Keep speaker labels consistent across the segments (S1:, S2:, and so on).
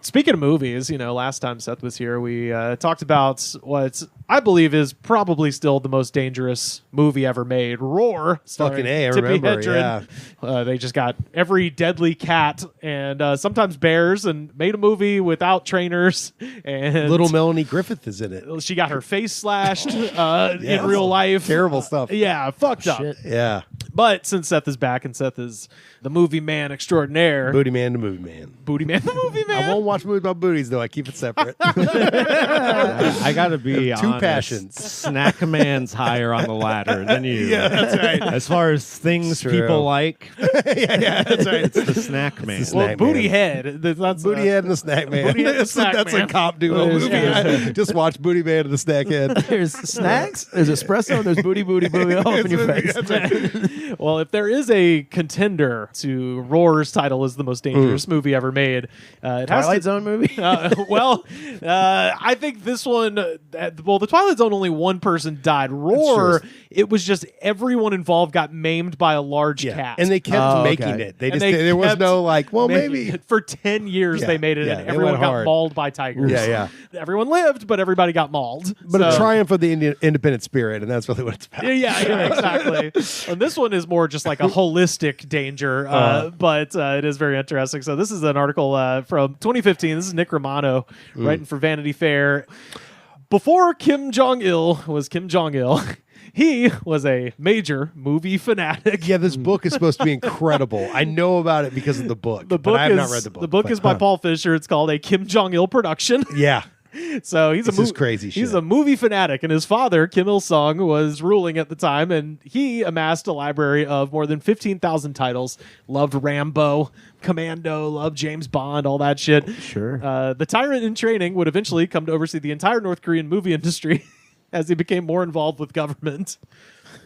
S1: Speaking of movies, last time Seth was here, we talked about what I believe is probably still the most dangerous movie ever made, Roar.
S2: Fucking A, I
S1: Tippi
S2: remember,
S1: Hedren.
S2: yeah.
S1: They just got every deadly cat and sometimes bears and made a movie without trainers. And
S2: Little Melanie Griffith is in it.
S1: she got her face slashed in real life.
S2: Terrible stuff.
S1: Yeah, fucked up.
S3: Shit.
S2: Yeah.
S1: But since Seth is back and Seth is the movie man extraordinaire.
S2: Booty Man the Movie Man.
S1: Booty Man the movie man.
S2: I won't watch movies about booties, though. I keep it separate.
S4: I got to be
S2: Two
S4: honest.
S2: passions.
S4: Snack Man's higher on the ladder than you.
S2: Yeah, that's right.
S4: As far as things
S2: True.
S4: people like,
S2: yeah, that's right.
S4: it's the Snack Man.
S2: the
S1: Well,
S2: Snack
S1: Booty
S2: Man.
S1: Head. That's
S2: Booty Head and the Snack Man.
S1: Booty Head and the Snack
S2: that's
S1: Man.
S2: a cop duo movie.
S1: Yeah.
S2: Just watch Booty Man and the Snack Head.
S3: There's snacks, there's espresso, and there's booty all up in your face.
S2: That's right.
S1: Well, if there is a contender to Roar's title as the most dangerous movie ever made, it has
S3: Twilight
S1: to.
S3: Zone movie?
S1: I think this one. The Twilight Zone, only one person died. Roar, it was just everyone involved got maimed by a large cat,
S2: And they kept
S3: Oh,
S2: making
S3: okay.
S2: it. They
S1: And
S2: just there was
S1: kept
S2: no like, well, maybe.
S1: for 10 years
S2: Yeah,
S1: they made it,
S2: yeah,
S1: and
S2: they
S1: everyone
S2: went
S1: got
S2: hard.
S1: mauled by tigers.
S2: Yeah.
S1: Everyone lived, but everybody got mauled.
S2: But a
S1: So-
S2: triumph of the independent spirit, and that's really what it's about.
S1: Yeah, exactly. And this one is more just like a holistic danger, but it is very interesting. So this is an article from 2015. This is Nick Romano writing for Vanity Fair. Before Kim Jong-Il was Kim Jong-Il, he was a major movie fanatic.
S2: Yeah, this book is supposed to be incredible. I know about it because of the book.
S1: The book
S2: but I have
S1: is
S2: not read the book.
S1: the book is by Paul Fisher. It's called A Kim Jong-Il Production.
S2: Yeah.
S1: So he's
S2: This is crazy
S1: He's
S2: shit.
S1: a movie fanatic, and his father, Kim Il-sung, was ruling at the time, and he amassed a library of more than 15,000 titles. Loved Rambo, Commando, loved James Bond, all that shit.
S3: Sure.
S1: The tyrant in training would eventually come to oversee the entire North Korean movie industry as he became more involved with government.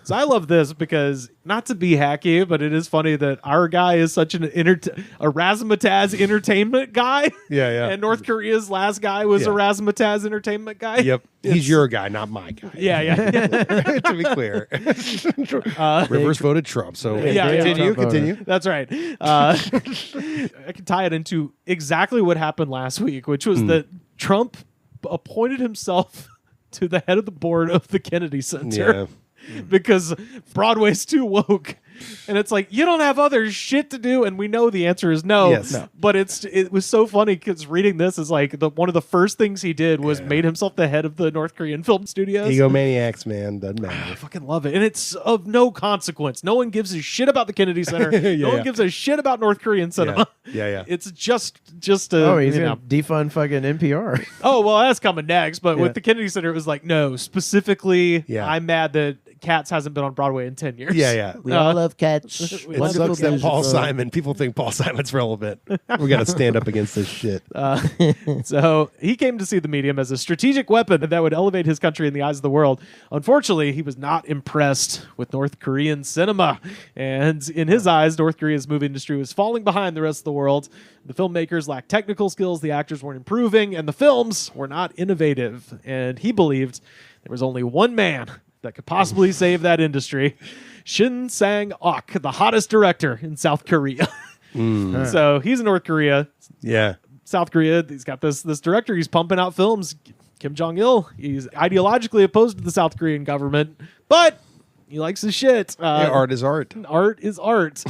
S1: So I love this because, not to be hacky, but it is funny that our guy is such a razzmatazz entertainment guy.
S2: Yeah.
S1: And North Korea's last guy was a
S2: Yeah.
S1: razzmatazz entertainment guy.
S2: Yep. He's your guy, not my guy.
S1: Yeah.
S2: To be clear. Rivers voted Trump, so
S1: Yeah,
S2: continue.
S3: Trump
S2: Continue.
S1: That's right. I can tie it into exactly what happened last week, which was that Trump appointed himself to the head of the board of the Kennedy Center.
S2: Yeah.
S1: Because Broadway's too woke. And it's like, you don't have other shit to do, and we know the answer is no.
S2: Yes. No.
S1: But it was so funny because reading this is like one of the first things he did was made himself the head of the North Korean film studios.
S2: Egomaniacs, man. Doesn't
S1: I
S2: matter.
S1: fucking love it. And it's of no consequence. No one gives a shit about the Kennedy Center. No one gives a shit about North Korean cinema.
S2: Yeah.
S1: It's just a
S3: Oh, he's
S1: you
S3: going
S1: know.
S3: to defund fucking NPR.
S1: Oh, well, that's coming next. But
S3: Yeah.
S1: with the Kennedy Center, it was like, no, specifically,
S2: Yeah.
S1: I'm mad that Cats hasn't been on Broadway in 10 years.
S2: Yeah.
S3: We all love cats.
S2: It
S3: Wonderful
S2: sucks that
S3: cats.
S2: Paul Simon. People think Paul Simon's relevant. We got to stand up against this shit.
S1: So he came to see the medium as a strategic weapon that would elevate his country in the eyes of the world. Unfortunately, he was not impressed with North Korean cinema. And in his eyes, North Korea's movie industry was falling behind the rest of the world. The filmmakers lacked technical skills, the actors weren't improving, and the films were not innovative. And he believed there was only one man that could possibly save that industry. Shin Sang-ok, the hottest director in South Korea. So he's in North Korea.
S2: Yeah.
S1: South Korea, he's got this director. He's pumping out films. Kim Jong-il, he's ideologically opposed to the South Korean government, but he likes his shit.
S2: Art is art.
S1: Art is art.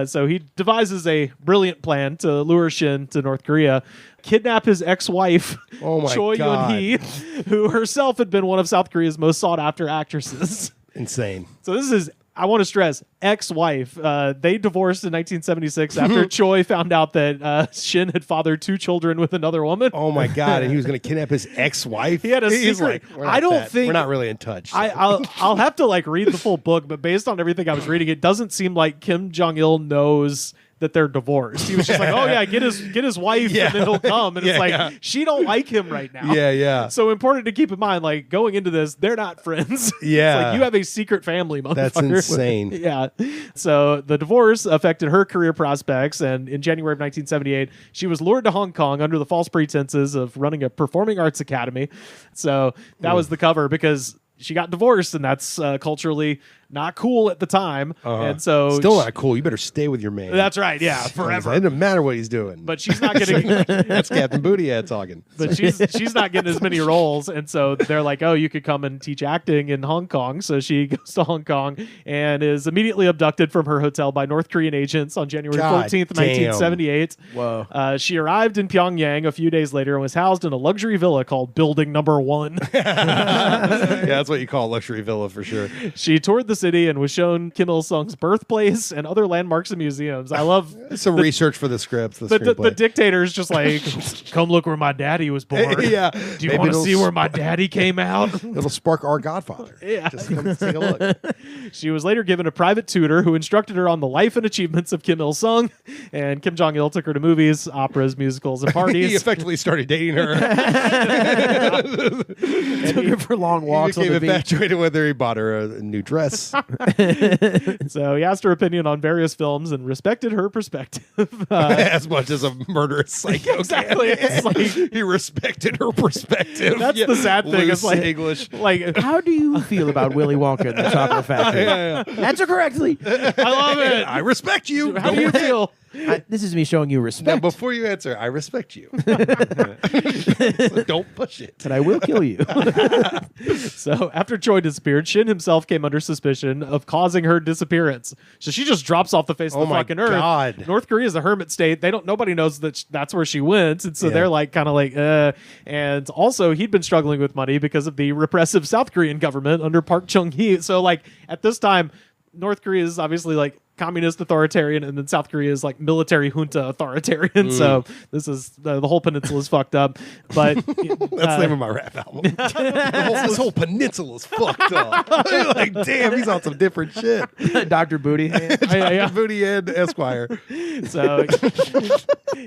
S1: So he devises a brilliant plan to lure Shin to North Korea, kidnap his ex-wife,
S2: Oh my
S1: Choi
S2: God.
S1: Yun-hee, who herself had been one of South Korea's most sought-after actresses.
S2: Insane.
S1: So this is, I want to stress, ex-wife. They divorced in 1976 after Choi found out that Shin had fathered 2 children with another woman.
S2: Oh my God! And he was going to kidnap his ex-wife.
S1: He had a
S2: He's
S1: secret.
S2: like, we're not
S1: I don't
S2: that-
S1: think-
S2: we're not really in touch.
S1: I'll have to read the full book, but based on everything I was reading, it doesn't seem like Kim Jong-il knows that they're divorced. He was just like, oh yeah, get his wife and then he'll come. And it's like, she don't like him right now.
S2: Yeah.
S1: So important to keep in mind, like going into this, they're not friends.
S2: Yeah.
S1: It's like you have a secret family, motherfucker.
S2: That's insane.
S1: Yeah. So the divorce affected her career prospects, and in January of 1978, she was lured to Hong Kong under the false pretenses of running a performing arts academy. So that was the cover because she got divorced, and that's culturally not cool at the time, and so
S2: Still not cool. You better stay with your man.
S1: That's right, yeah, forever.
S2: It doesn't matter what he's doing.
S1: But she's not getting.
S2: That's Captain Bootyhead talking.
S1: But she's not getting as many roles, and so they're like, "Oh, you could come and teach acting in Hong Kong." So she goes to Hong Kong and is immediately abducted from her hotel by North Korean agents on January 14th, 1978.
S3: Whoa.
S1: She arrived in Pyongyang a few days later and was housed in a luxury villa called Building Number 1.
S2: Yeah, that's what you call a luxury villa for sure.
S1: She toured the city and was shown Kim Il-sung's birthplace and other landmarks and museums. I love
S2: some research for the scripts.
S1: the dictator's just like, come look where my daddy was born.
S2: Yeah.
S1: Do you want to see where my daddy came out?
S2: It'll spark our Godfather.
S1: Yeah.
S2: Just come take a look.
S1: She was later given a private tutor who instructed her on the life and achievements of Kim Il-sung, and Kim Jong-il took her to movies, operas, musicals, and parties.
S2: He effectively started dating her.
S3: Took her for long walks
S2: He
S3: on
S2: became
S3: the beach.
S2: infatuated with her. He bought her a new dress.
S1: So he asked her opinion on various films and respected her perspective.
S2: As much as a murderous psycho
S1: Exactly.
S2: can.
S1: It's like-
S2: He respected her perspective.
S1: That's the sad thing.
S2: Loose
S1: It's like
S2: English.
S1: Like
S3: How do you feel about Willy Wonka and the Chocolate Factory? Answer correctly.
S1: I love it.
S2: I respect you.
S1: How do you feel?
S3: This is me showing you
S2: Now,
S3: respect,
S2: before you answer, I respect you. Don't push it.
S3: and I will kill you.
S1: So after Choi disappeared, Shin himself came under suspicion of causing her disappearance. So she just drops off the face of
S2: Oh
S1: the
S2: my
S1: fucking earth.
S2: God.
S1: North Korea is a hermit state. Nobody knows that that's where she went, and so
S2: Yeah.
S1: they're like kind of like. And also, he'd been struggling with money because of the repressive South Korean government under Park Chung-hee. So like at this time, North Korea is obviously like communist authoritarian, and then South Korea is like military junta authoritarian. So this is the whole peninsula is fucked up. But
S2: That's the name of my rap album. This whole peninsula is fucked up. Like, damn, he's on some different shit.
S3: Dr. Booty.
S1: yeah.
S2: Booty Ed Esquire.
S1: So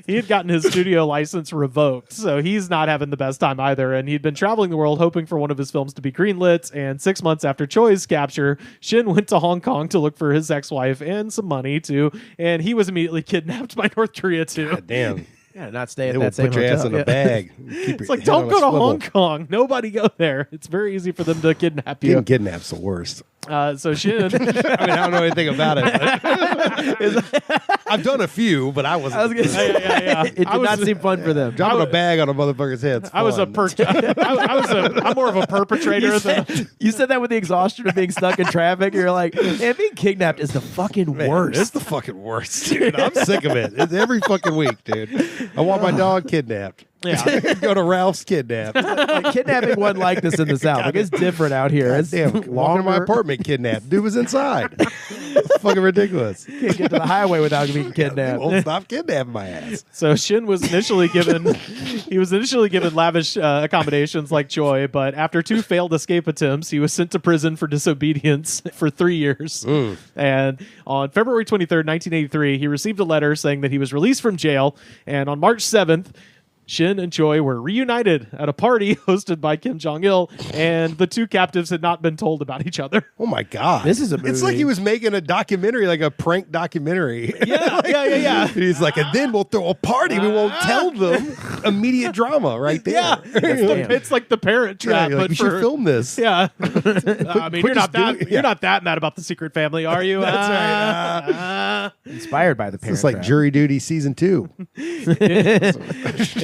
S1: he had gotten his studio license revoked, so he's not having the best time either. And he'd been traveling the world hoping for one of his films to be greenlit. And 6 months after Choi's capture, Shin went to Hong Kong to look for his ex-wife and some money too. And he was immediately kidnapped by North Korea too.
S2: God damn.
S3: Yeah, not stay at
S2: They will
S3: that same
S2: put your ass
S3: hotel.
S2: in a
S3: Yeah.
S2: bag.
S1: It's like, don't go to Hong Kong. Nobody go there. It's very easy for them to kidnap you.
S2: Getting kidnapped's the worst.
S1: So Shin,
S2: I mean, I don't know anything about it. I've done a few, but I wasn't.
S3: I was gonna say,
S1: yeah.
S3: it did not seem fun for them.
S2: dropping a bag on a motherfucker's head.
S1: I'm more of a perpetrator than.
S3: You said that with the exhaustion of being stuck in traffic. You're like, man, being kidnapped is the fucking worst.
S2: It's the fucking worst, dude. I'm sick of it. It's every fucking week, dude. I want my dog kidnapped.
S1: Yeah.
S2: Go to Ralph's kidnapped.
S3: Like, kidnapping wasn't like this in the South. Like, it's different out here. It's
S2: Damn, walking to my
S3: longer.
S2: apartment kidnapped. Dude was inside. It's fucking ridiculous.
S3: Can't get to the highway without being kidnapped.
S2: Won't stop kidnapping my ass.
S1: So Shin was initially given lavish accommodations like Choi, but after 2 failed escape attempts, he was sent to prison for disobedience for 3 years. And on February 23rd, 1983, he received a letter saying that he was released from jail. And on March 7th, Shin and Choi were reunited at a party hosted by Kim Jong-il, and the 2 captives had not been told about each other.
S2: Oh my god,
S3: This is a
S2: It's like
S3: movie.
S2: he was making a documentary, like a prank documentary.
S1: Yeah.
S2: He's like, and then we'll throw a party. We won't tell them. Immediate drama right there.
S1: Yeah, it's like the Parent Trap,
S2: you're like,
S1: but
S2: you
S1: for
S2: should film this.
S1: Yeah, I mean, you're not that mad about the Secret Family, are you?
S2: That's right.
S3: Inspired by the parent.
S2: It's like
S3: trap.
S2: Jury Duty season 2.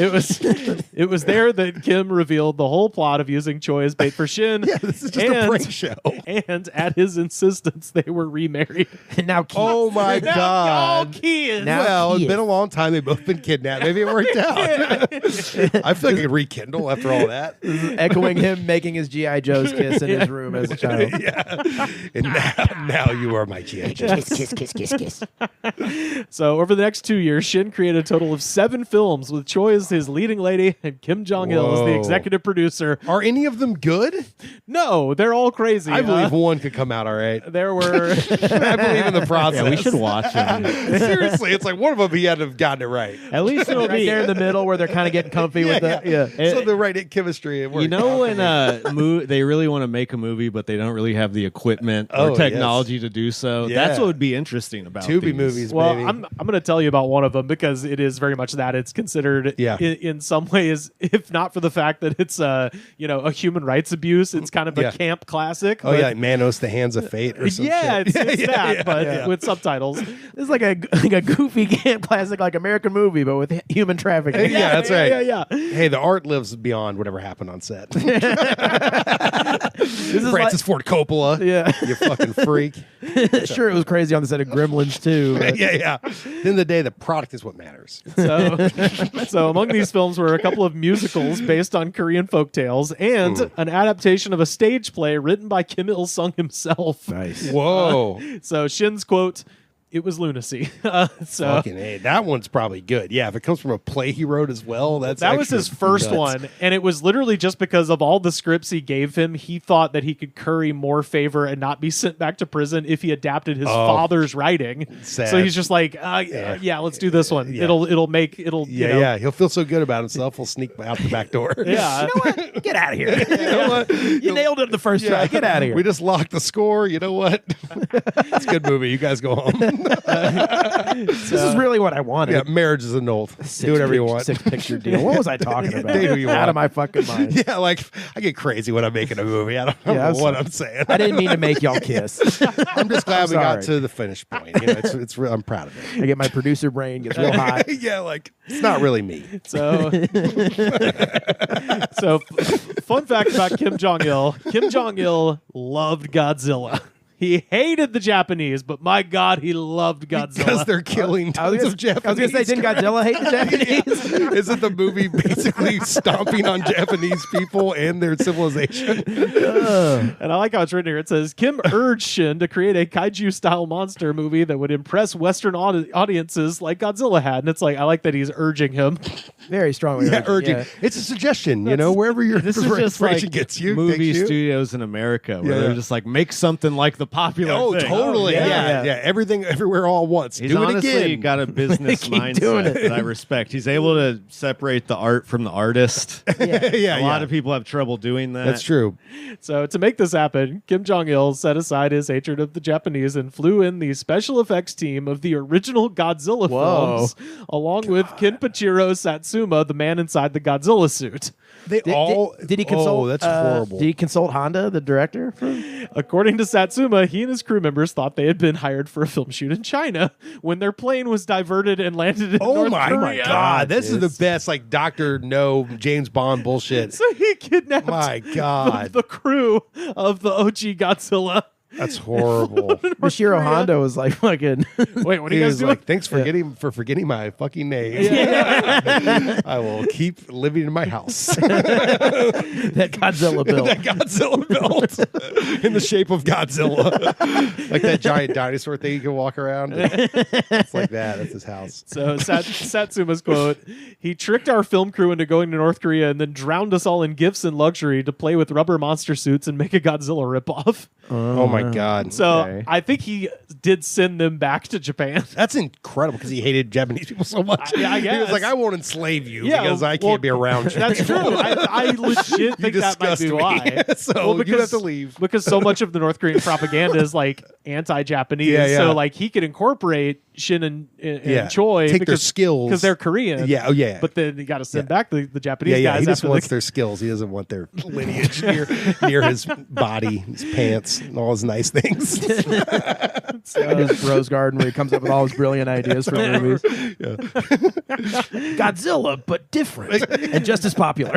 S1: It was there that Kim revealed the whole plot of using Choi as bait for Shin.
S2: Yeah, this is just a prank show.
S1: And at his insistence, they were remarried.
S3: And now Keith.
S2: Oh my god.
S1: kids.
S3: Now
S2: Well,
S3: he
S2: it's been
S3: is.
S2: a long time. They've both been kidnapped. Maybe it worked out. I feel like I could rekindle after all that.
S3: Echoing him making his G.I. Joe's kiss in his room as a child.
S2: Yeah. And now you are my G.I. Joe.
S3: Kiss.
S1: So over the next 2 years, Shin created a total of 7 films with Choi as his leading lady and Kim Jong-il as the
S2: Whoa.
S1: executive producer.
S2: Are any of them good?
S1: No, they're all crazy.
S2: I believe one could come out all right.
S1: There were.
S2: I believe in the process.
S4: Yeah, we should watch them.
S2: Seriously, it's like one of them he had to have gotten it right.
S4: At least it'll
S3: Right
S4: be
S3: there in the middle where they're kind of getting comfy with the. Yeah.
S2: So the right chemistry. It worked.
S4: You know when they really want to make a movie, but they don't really have the equipment
S2: Oh,
S4: or technology to do so.
S2: Yeah.
S4: That's what would be interesting about
S2: Tubi
S4: these.
S2: movies,
S1: Well,
S2: baby.
S1: I'm going to tell you about one of them because it is very much that. It's considered
S2: Yeah.
S1: in some ways, if not for the fact that it's a human rights abuse, it's kind of a camp classic.
S2: Oh yeah, Manos, the Hands of Fate or some
S1: yeah,
S2: shit.
S1: it's that, but with subtitles.
S3: It's like a goofy camp classic, like American movie, but with human trafficking.
S2: Yeah, that's right.
S1: Yeah.
S2: Hey, the art lives beyond whatever happened on set.
S3: This is
S2: Francis Ford Coppola.
S3: Yeah.
S2: You fucking freak.
S3: Sure, it was crazy on the set of Gremlins too. but-
S2: Yeah. At the end of the day, the product is what matters.
S1: So among these films were a couple of musicals based on Korean folktales and an adaptation of a stage play written by Kim Il-sung himself.
S3: Nice.
S2: Whoa.
S1: So Shin's quote, "It was lunacy."
S2: Fucking A. That one's probably good. Yeah, if it comes from a play he wrote as well, that
S1: was his first one, and it was literally just because of all the scripts he gave him. He thought that he could curry more favor and not be sent back to prison if he adapted his father's writing.
S2: Sad.
S1: So he's just like, yeah, let's do this one.
S2: Yeah.
S1: It'll
S2: He'll feel so good about himself. He'll sneak out the back door.
S1: Yeah.
S3: You know what? Get out of here.
S2: You know what?
S3: You nailed it the first try. Get out of here.
S2: We just locked the score. You know what? It's a good movie. You guys go home.
S3: This is really what I wanted.
S2: Yeah, marriage is annulled. Do whatever you want.
S3: 6-picture deal. What was I talking about?
S2: Do who you
S3: Out
S2: want.
S3: of my fucking mind.
S2: Yeah, like I get crazy when I'm making a movie. I don't know
S3: Yeah,
S2: what I'm saying.
S3: I didn't mean to make y'all kiss.
S2: I'm just glad we got
S3: sorry.
S2: to the finish point. You know, it's real, I'm proud of it.
S3: I get my producer brain gets real hot.
S2: Yeah, like it's not really me.
S1: So, fun fact about Kim Jong-il. Kim Jong-il loved Godzilla. He hated the Japanese, but my God, he loved Godzilla.
S2: Because they're killing
S3: I was
S2: tons of Japanese.
S3: going to say, didn't Godzilla hate the Japanese?
S2: Isn't the movie basically stomping on Japanese people and their civilization?
S1: And I like how it's written here. It says, Kim urged Shin to create a kaiju-style monster movie that would impress Western audiences like Godzilla had. And it's like, I like that he's urging him.
S3: Very strongly.
S2: Yeah, urging. It's a suggestion, wherever your
S4: This is just
S2: inspiration
S4: like
S2: gets you.
S4: movie
S2: takes you.
S4: studios in America where
S2: Yeah.
S4: they're just like, make something like the popular
S2: Oh,
S4: thing.
S2: totally.
S3: yeah.
S2: Yeah. Everything, everywhere, all at once.
S4: He's
S2: Do it
S4: honestly
S2: again.
S4: got a business
S3: Keep doing
S4: mindset
S3: it.
S4: that I respect. He's able to separate the art from the artist.
S2: Yeah,
S4: A lot of people have trouble doing that.
S2: That's true.
S1: So to make this happen, Kim Jong-il set aside his hatred of the Japanese and flew in the special effects team of the original Godzilla films, along with Kinpachiro Satsuma, the man inside the Godzilla suit.
S2: They
S3: Did he consult?
S2: Oh, that's horrible.
S3: Did he consult Honda, the director?
S1: According to Satsuma, he and his crew members thought they had been hired for a film shoot in China when their plane was diverted and landed in North Korea.
S2: God, this is the best, like Dr. No, James Bond bullshit.
S1: So he kidnapped
S2: My God.
S1: the crew of the OG Godzilla.
S2: That's horrible.
S3: Mashiro Honda was like fucking.
S1: Wait, what are
S2: He
S1: you guys
S2: was
S1: doing?
S2: like, thanks for forgetting my fucking name. I will keep living in my house.
S3: that Godzilla built.
S2: That Godzilla built in the shape of Godzilla. Like that giant dinosaur thing you can walk around. It's like that. That's his house.
S1: So Satsuma's quote, he tricked our film crew into going to North Korea and then drowned us all in gifts and luxury to play with rubber monster suits and make a Godzilla ripoff.
S2: Oh my God.
S1: So
S3: Okay.
S1: I think he did send them back to Japan.
S2: That's incredible because he hated Japanese people so much.
S1: I
S2: He was
S1: guess.
S2: like, I won't enslave you
S1: Yeah,
S2: because I
S1: well,
S2: can't be around you.
S1: That's true. I legit think that might
S2: disgust
S1: be
S2: me.
S1: why.
S2: So you have to leave.
S1: Because so much of the North Korean propaganda is like anti-Japanese.
S2: Yeah, yeah.
S1: So like he could incorporate Shin and Choi.
S2: Take their skills.
S1: Because they're Korean.
S2: Yeah, oh yeah.
S1: But then you got to send back the Japanese
S2: Yeah,
S1: guys
S2: he just
S1: after
S2: wants their skills. He doesn't want their lineage near his body, his pants, and all his nice things.
S3: in his rose garden where he comes up with all his brilliant ideas for movies. Godzilla, but different and just as popular.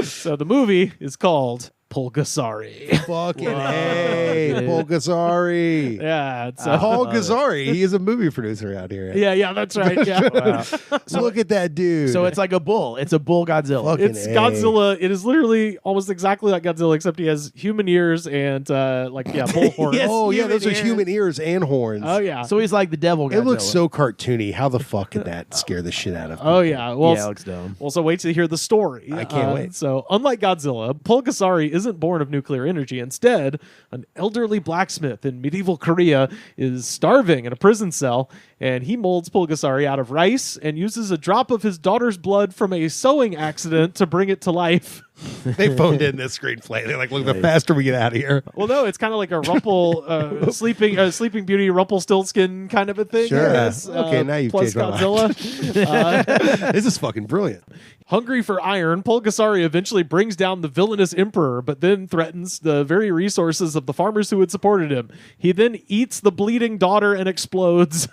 S1: So the movie is called Pulgasari.
S2: Fucking hey, Pulgasari.
S1: Yeah. So,
S2: Paul Gazzari. He is a movie producer out here.
S1: yeah, that's right. Yeah.
S2: So look at that dude.
S3: So it's like a bull. It's a bull Godzilla.
S2: Fucking
S1: It's
S2: A.
S1: Godzilla. It is literally almost exactly like Godzilla, except he has human ears and bull horns.
S3: Yes.
S2: Oh yeah,
S3: human
S2: those are
S3: ears.
S2: human ears and horns.
S1: Oh yeah.
S3: So he's like the devil Godzilla.
S2: It looks so cartoony. How the fuck could that scare the shit out of me?
S1: Oh yeah. Well,
S3: yeah, it looks dumb.
S1: well, so wait to hear the story.
S2: I can't wait.
S1: So, unlike Godzilla, Pulgasari isn't born of nuclear energy. Instead, an elderly blacksmith in medieval Korea is starving in a prison cell, and he molds Pulgasari out of rice and uses a drop of his daughter's blood from a sewing accident to bring it to life.
S2: They phoned in this screenplay. They're like, look, the faster we get out of here.
S1: Well, no, it's kind of like a Sleeping Beauty Rumpelstiltskin kind of a thing.
S2: Sure.
S1: I guess.
S2: Okay, now you've
S1: plus
S2: changed my mind.
S1: Godzilla.
S2: This is fucking brilliant.
S1: Hungry for iron, Pulgasari eventually brings down the villainous emperor, but then threatens the very resources of the farmers who had supported him. He then eats the bleeding daughter and explodes.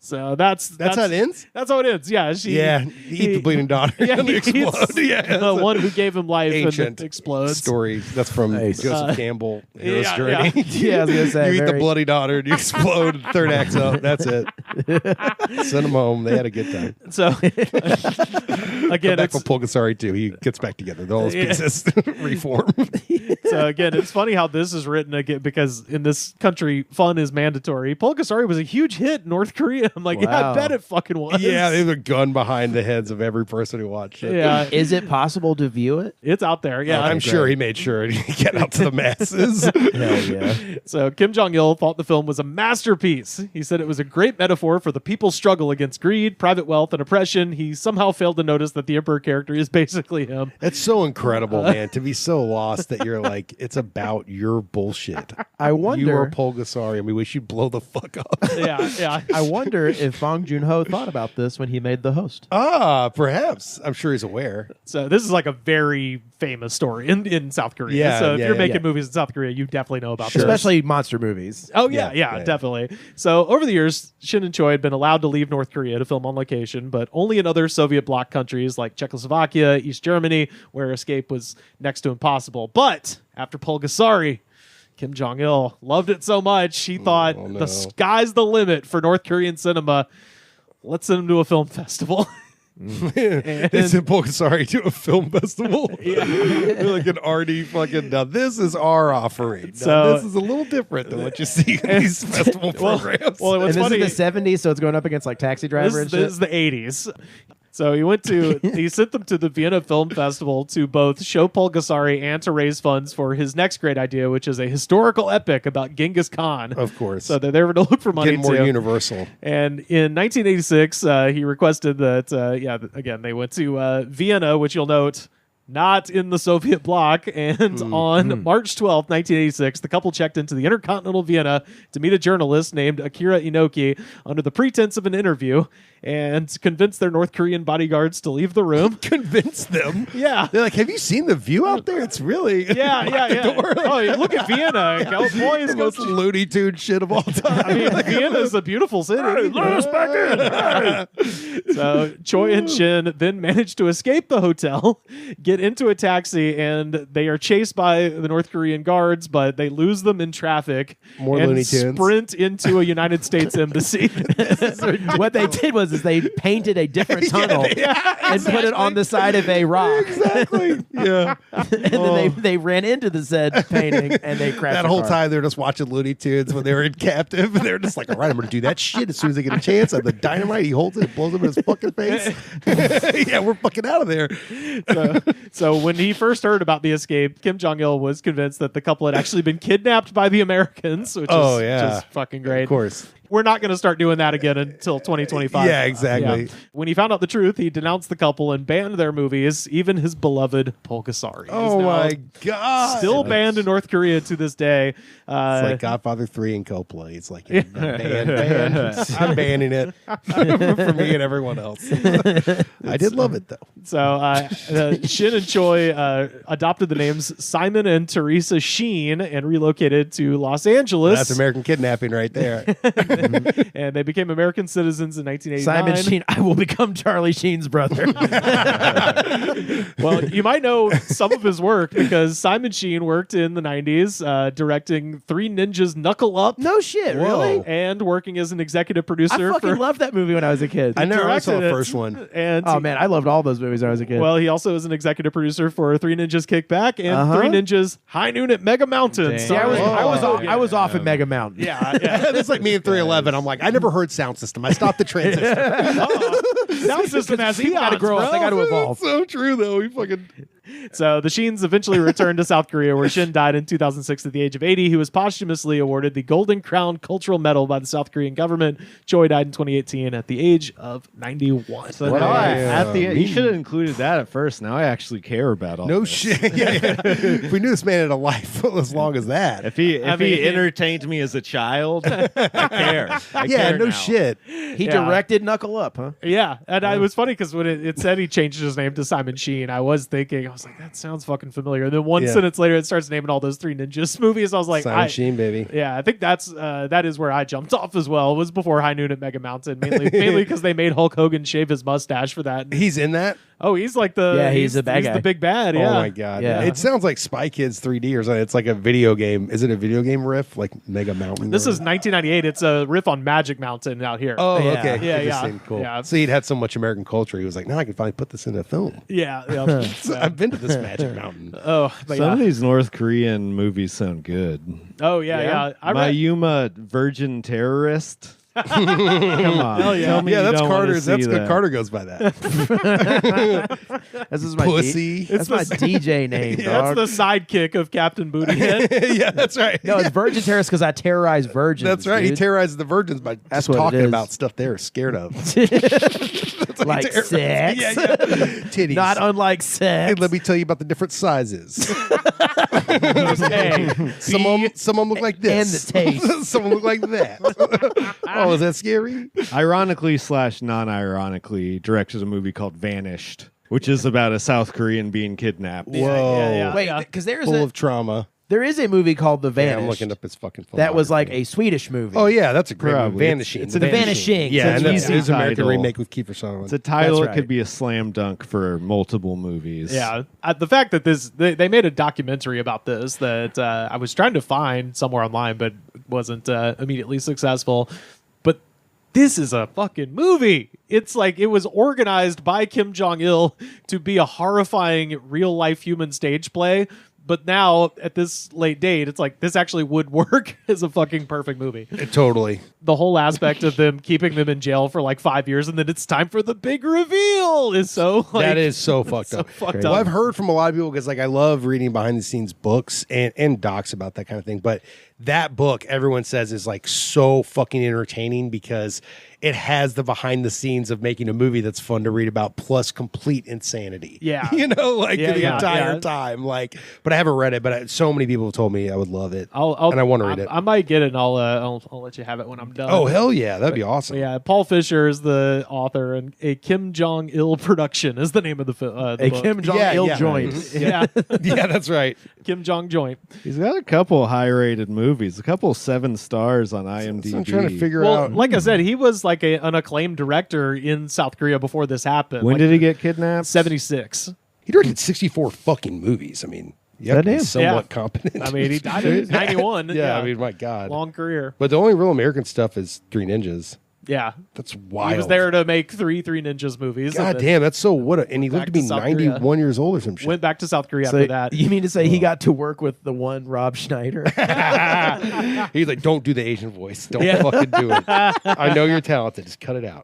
S1: So that's
S2: how it ends?
S1: That's how it ends. Yeah.
S2: Eat the bleeding daughter and
S1: he
S2: explode.
S1: eats the one who gave him life
S2: Ancient
S1: and explodes.
S2: story. That's from Joseph Campbell. Hero's Journey.
S3: Yeah, I was gonna say.
S2: You eat the bloody daughter and you explode. Third act's up. That's it. Send them home. They had a good time.
S1: So again,
S2: Back from Pulgasari too. He gets back together. All those pieces reform.
S1: So again, it's funny how this is written again because in this country, fun is mandatory. Pulgasari was a huge hit in North Korea. I'm like, yeah, I bet it fucking was.
S2: Yeah, there's a gun behind the heads of every person who watched it.
S1: Yeah,
S3: Is it possible to view it?
S1: it's out there. Yeah,
S2: I'm sure he made sure to get out to the masses.
S3: Hell yeah.
S1: So Kim Jong-Il thought the film was a masterpiece. He said it was a great metaphor for the people's struggle against greed, private wealth, and oppression. He somehow failed to notice that the emperor character is basically him.
S2: It's so incredible, man, to be so lost that you're like, it's about your bullshit.
S3: I wonder.
S2: You are Pulgasari, and we wish you'd blow the fuck up.
S1: Yeah.
S3: I wonder if Bong Joon-ho thought about this when he made The Host.
S2: Perhaps. I'm sure he's aware.
S1: So this is like a very famous story in South Korea.
S2: Yeah,
S1: so if
S2: yeah,
S1: you're
S2: yeah,
S1: making
S2: yeah.
S1: movies in South Korea, you definitely know about
S2: Sure.
S1: this.
S3: Especially monster movies.
S1: Oh, yeah,
S2: Yeah.
S1: definitely. So over the years, Shin and Choi had been allowed to leave North Korea to film on location, but only in other Soviet bloc countries like Czechoslovakia, East Germany, where escape was next to impossible. But after Pulgasari, Kim Jong-il loved it so much, he thought
S2: no.
S1: the sky's the limit for North Korean cinema. Let's send him to a film festival.
S2: They sent Pulgasari to a film festival. They're like an arty fucking. Now this is our offering. Now,
S1: So-
S2: this is a little different than what you see in these festival programs.
S1: Well,
S3: And
S1: what's
S3: this
S1: funny
S3: is the 70s, so it's going up against like Taxi Driver and
S1: this
S3: shit.
S1: is the 80s. So he sent them to the Vienna Film Festival to both show Pulgasari and to raise funds for his next great idea, which is a historical epic about Genghis Khan.
S2: Of course.
S1: So they're there to look for money
S2: Getting more
S1: too.
S2: universal.
S1: And in 1986, he requested that, again, they went to Vienna, which you'll note, not in the Soviet bloc. And on March 12th, 1986, the couple checked into the Intercontinental Vienna to meet a journalist named Akira Inoki under the pretense of an interview and convinced their North Korean bodyguards to leave the room.
S2: Convince them.
S1: Yeah.
S2: They're like, have you seen the view out there? It's really
S1: Yeah. Oh, look at Vienna. Go, boys,
S2: the
S1: go
S2: most Looney Tune shit of all time.
S1: I mean, Vienna is a beautiful city.
S2: Let us back in.
S1: So Choi and Shin then manage to escape the hotel, get into a taxi, and they are chased by the North Korean guards, but they lose them in traffic
S2: More
S1: and
S2: Looney Tunes.
S1: sprint into a United States embassy.
S3: What they did was they painted a different tunnel and put it on the side of a rock.
S2: Exactly. Yeah.
S3: And then they ran into the said painting and they crashed
S2: That
S3: the
S2: whole
S3: car.
S2: time they're just watching Looney Tunes when they were in captive, and they're just like, all right, I'm going to do that shit as soon as I get a chance. And the dynamite, he holds it, blows him in his fucking face. Yeah, we're fucking out of there.
S1: So when he first heard about the escape, Kim Jong-il was convinced that the couple had actually been kidnapped by the Americans, which is just fucking great.
S2: Of course.
S1: We're not going to start doing that again until 2025.
S2: Yeah, exactly.
S1: When he found out the truth, he denounced the couple and banned their movies, even his beloved Pulgasari.
S2: Oh
S1: is now
S2: my God.
S1: Still banned in North Korea to this day.
S2: It's like Godfather 3 and Coppola. It's like, banned. I'm banning it for me and everyone else. I did love it, though.
S1: So Shin and Choi adopted the names Simon and Teresa Sheen and relocated to Los Angeles.
S2: That's American kidnapping right there.
S1: And they became American citizens in 1989.
S3: Simon Sheen, I will become Charlie Sheen's brother.
S1: Well, you might know some of his work because Simon Sheen worked in the 90s directing Three Ninjas Knuckle Up.
S3: No shit,
S2: Whoa.
S3: really?
S1: And working as an executive
S3: I
S1: producer
S3: fucking loved that movie when I was a kid.
S2: I never saw the
S1: directed it.
S2: first one.
S1: And
S3: Oh man, I loved all those movies when I was a kid.
S1: well, he also is an executive producer for Three Ninjas Kick Back and Three Ninjas High Noon at Mega Mountain.
S3: See,
S1: starring-
S3: I was off at Mega Mountain.
S1: Yeah.
S2: That's like me in 311. I'm like, I never heard sound system. I stopped the transistor.
S1: Sound system has
S3: People gotta
S1: eons,
S3: grow up.
S1: bro.
S3: They gotta evolve.
S2: So true, though. We fucking.
S1: So the Shins eventually returned to South Korea, where Shin died in 2006 at the age of 80. He was posthumously awarded the Golden Crown Cultural Medal by the South Korean government. Choi died in 2018 at the age of 91.
S4: So
S3: What
S4: now
S3: a-
S4: he should have included that at first. Now I actually care about all
S2: No
S4: this.
S2: shit. Yeah. If we knew this man had a life as long as that.
S4: If he
S1: I mean,
S4: entertained me as a child, I care. I
S2: Yeah,
S4: care
S2: no
S4: now.
S2: shit.
S3: He
S1: Yeah.
S3: directed Knuckle Up, huh?
S1: Yeah, and it was funny because when it said he changed his name to Simon Sheen, I was thinking, I was like, that sounds fucking familiar. And then one
S2: Yeah.
S1: sentence later, it starts naming all those Three Ninjas movies. I was like,
S2: Simon Sheen, baby.
S1: Yeah, I think that is where I jumped off as well. It was before High Noon at Mega Mountain, mainly because they made Hulk Hogan shave his mustache for that.
S2: He's in that?
S1: Oh, he's like the
S3: Yeah, he's the bad guy.
S1: the big bad. Yeah.
S2: Oh my god!
S3: Yeah.
S2: It sounds like Spy Kids 3D or something. It's like a video game. Is it a video game riff like Mega Mountain?
S1: This
S2: or-
S1: is 1998. It's a riff on Magic Mountain out here.
S2: Oh,
S3: Yeah.
S2: okay.
S1: Yeah,
S2: Interesting.
S1: yeah.
S2: Cool.
S1: Yeah.
S2: So he'd had so much American culture. He was like, now I can finally put this in a film.
S1: Yeah. yeah.
S2: So I've been to this Magic Mountain.
S1: Oh, but
S4: Some of
S1: yeah.
S4: these North Korean movies sound good.
S1: Oh yeah, yeah. I read,
S4: Mayuma Virgin Terrorist. Come on.
S1: Hell yeah.
S4: Tell me
S2: Yeah,
S4: you
S2: that's
S4: don't wanna
S2: Carter's.
S4: see
S2: That's good.
S4: that.
S2: Carter goes by that.
S3: This is my
S2: Pussy.
S3: That's my DJ name,
S1: that's
S3: dog.
S1: the sidekick of Captain Bootyhead.
S2: Yeah, that's right.
S3: No, it's Virgin Terrorist because I terrorize virgins.
S2: That's right. He
S3: dude.
S2: terrorizes the virgins by
S3: That's
S2: just
S3: what it
S2: talking
S3: is.
S2: about stuff they're scared of.
S3: like
S2: terrorizes.
S3: sex.
S2: Yeah, yeah. Titties.
S3: Not unlike
S2: Hey,
S3: sex.
S2: let me tell you about the different sizes.
S1: Hey,
S2: Some of them look like this.
S3: And the taste.
S2: Some of them look like that. Oh, is that scary?
S4: Ironically / non-ironically, directed a movie called Vanished, which is about a South Korean being kidnapped.
S2: Whoa.
S1: yeah.
S3: Wait, because
S2: Full of trauma.
S3: there is a movie called The
S2: Yeah,
S3: Vanished.
S2: I'm looking up his fucking phone.
S3: that was like a Swedish movie.
S2: Oh, yeah, that's a great
S4: Probably.
S2: movie. Vanishing.
S4: It's
S3: The Vanishing.
S2: Yeah, and
S4: It's
S2: that's
S4: an
S2: his
S4: easy
S2: American
S4: title.
S2: remake with Kiefer Sutherland.
S4: It's a title.
S2: That's
S4: It could
S2: right.
S4: be a slam dunk for multiple movies.
S1: yeah. The fact that they made a documentary about this that I was trying to find somewhere online, but wasn't immediately successful. But this is a fucking movie. It's like it was organized by Kim Jong-Il to be a horrifying real life human stage play. But now at this late date, it's like this actually would work as a fucking perfect movie.
S2: Totally.
S1: The whole aspect of them keeping them in jail for like 5 years and then it's time for the big reveal is so like,
S2: That is so fucked
S1: so
S2: up.
S1: fucked
S2: Well,
S1: up.
S2: I've heard from a lot of people because like I love reading behind the scenes books and docs about that kind of thing. But that book, everyone says, is like so fucking entertaining because it has the behind the scenes of making a movie that's fun to read about, plus complete insanity.
S1: Yeah.
S2: You know, like
S1: Yeah,
S2: the
S1: yeah,
S2: entire
S1: yeah.
S2: time. Like, but I haven't read it. But so many people have told me I would love it,
S1: I'll,
S2: and I want to read it.
S1: I might get it. And I'll let you have it when I'm done.
S2: Oh hell yeah, that'd be awesome.
S1: Yeah, Paul Fisher is the author, and a Kim Jong-Il production is the name of the book.
S3: Kim Jong-Il
S2: yeah.
S3: joint.
S1: Yeah,
S2: Yeah, that's right.
S1: Kim Jong joint.
S4: He's got a couple high-rated movies, a couple 7 stars on IMDb.
S2: So I'm trying to figure
S1: Well,
S2: out.
S1: like I said, he was like an acclaimed director in South Korea before this happened.
S4: When
S1: Like,
S4: did he get kidnapped?
S1: 76?
S2: He directed 64 fucking movies. I mean, you have to be
S4: Goddamn.
S2: somewhat
S1: Yeah.
S2: competent.
S1: I mean, he died in 91.
S2: yeah, I mean, my God.
S1: long career.
S2: But the only real American stuff is Three Ninjas.
S1: Yeah,
S2: That's wild.
S1: he was there to make three Ninjas movies.
S2: God
S1: and then
S2: damn, that's so what? And he
S1: back
S2: lived to be
S1: to South Korea.
S2: 91 years old or some shit.
S1: went back to South Korea
S3: So
S1: after that.
S3: you mean to say he got to work with the one Rob Schneider?
S2: He's like, don't do the Asian voice. Don't
S1: Yeah.
S2: fucking do it. I know you're talented. Just cut it out.